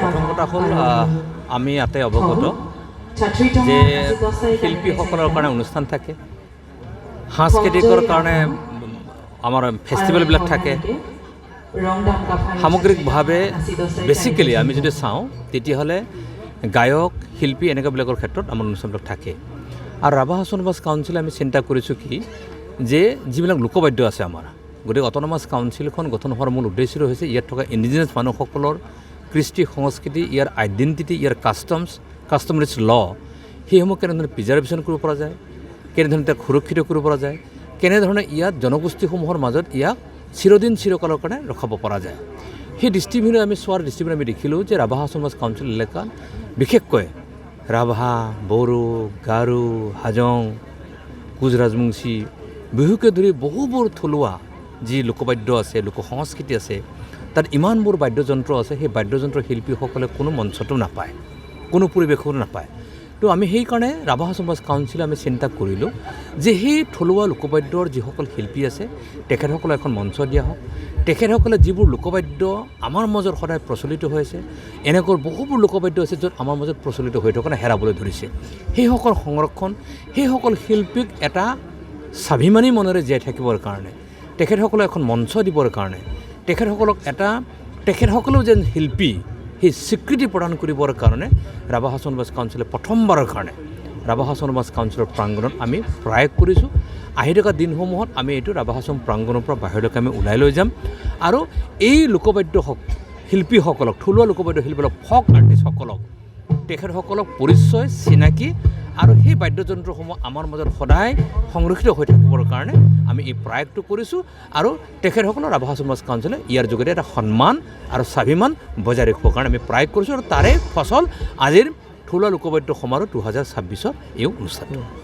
প্ৰথম কথা হ'ল আমি ইয়াতে অৱগত যে শিল্পীসকলৰ কাৰণে অনুষ্ঠান থাকে, সাংস্কৃতিকৰ কাৰণে আমাৰ ফেষ্টিভেলবিলাক থাকে। সামগ্ৰিকভাৱে বেচিকেলি আমি যদি চাওঁ তেতিয়াহ'লে গায়ক শিল্পী এনেকুৱাবিলাকৰ ক্ষেত্ৰত আমাৰ অনুষ্ঠানবিলাক থাকে। আৰু ৰাভা অট'নমাছ কাউন্সিল আমি চিন্তা কৰিছোঁ কি যে যিবিলাক লোকবাদ্য আছে আমাৰ, গতিকে অট'নমাছ কাউন্সিলখন গঠন হোৱাৰ মূল উদ্দেশ্য হৈছে ইয়াত থকা ইণ্ডিজিনাছ মানুহসকলৰ কৃষ্টি সংস্কৃতি, ইয়াৰ আইডেণ্টিটি, ইয়াৰ কাষ্টমাৰিজ ল' সেইসমূহ কেনেধৰণে প্ৰিজাৰ্ভেশ্যন কৰিব পৰা যায়, কেনেধৰণে তাক সুৰক্ষিত কৰিব পৰা যায়, কেনেধৰণে ইয়াত জনগোষ্ঠীসমূহৰ মাজত ইয়াক চিৰদিন চিৰকালৰ কাৰণে ৰখাব পৰা যায়। সেই দৃষ্টিভংগী আমি চোৱাৰ দৃষ্টিভংগী আমি দেখিলোঁ যে ৰাভা অট'নমাছ কাউন্সিল এলেকাত বিশেষকৈ ৰাভা, বড়ো, গাৰো, হাজং, কোচ ৰাজবংশী, বিহুকে ধৰি বহুবোৰ থলুৱা যি লোকবাদ্য আছে, লোক সংস্কৃতি আছে, তাত ইমানবোৰ বাদ্যযন্ত্ৰ আছে, সেই বাদ্যযন্ত্ৰ শিল্পীসকলে কোনো মঞ্চতো নাপায়, কোনো পৰিৱেশতো নাপায়। তো আমি সেইকাৰণে ৰাভা অট'নমাছ কাউন্সিলে আমি চিন্তা কৰিলোঁ যে সেই থলুৱা লোকবাদ্যৰ যিসকল শিল্পী আছে তেখেতসকলক এখন মঞ্চ দিয়া হওক। তেখেতসকলে যিবোৰ লোকবাদ্য আমাৰ মাজত সদায় প্ৰচলিত হৈ আছে, এনেকুৱা বহুবোৰ লোকবাদ্য আছে য'ত আমাৰ মাজত প্ৰচলিত হৈ থকা হেৰাবলৈ ধৰিছে, সেইসকল সংৰক্ষণ, সেইসকল শিল্পীক এটা স্বাভিমানী মনেৰে জীয়াই থাকিবৰ কাৰণে, তেখেতসকলক এখন মঞ্চ দিবৰ কাৰণে, তেখেতসকলেও যেন শিল্পী সেই স্বীকৃতি প্ৰদান কৰিবৰ কাৰণে ৰাভা অট'নমাছ কাউন্সিলে প্ৰথমবাৰৰ কাৰণে ৰাভা অট'নমাছ কাউন্সিলৰ প্ৰাংগণত আমি প্ৰয়োগ কৰিছোঁ। আহি থকা দিনসমূহত আমি এইটো ৰাভা অট'নমাছ প্ৰাংগণৰ পৰা বাহিৰলৈকে আমি ওলাই লৈ যাম আৰু এই লোকবাদ্য শিল্পীসকলক, থলুৱা লোকবাদ্য শিল্পীসকলক, ফক আৰ্টিষ্টসকলক, তেখেতসকলক পৰিচয়, চিনাকি আৰু সেই বাদ্যযন্ত্ৰসমূহ আমাৰ মাজত সদায় সংৰক্ষিত হৈ থাকিবৰ কাৰণে আমি এই প্ৰয়াসটো কৰিছোঁ। আৰু তেখেতসকলৰ ৰাভা অট'নমাছ কাউন্সিলে ইয়াৰ যোগেদি এটা সন্মান আৰু স্বাভিমান বজাই ৰাখিবৰ কাৰণে আমি প্ৰয়াস কৰিছোঁ। আৰু তাৰে ফচল আজিৰ থলুৱা লোকবাদ্য সমাৰোহ 2026ৰ এই অনুষ্ঠানটো।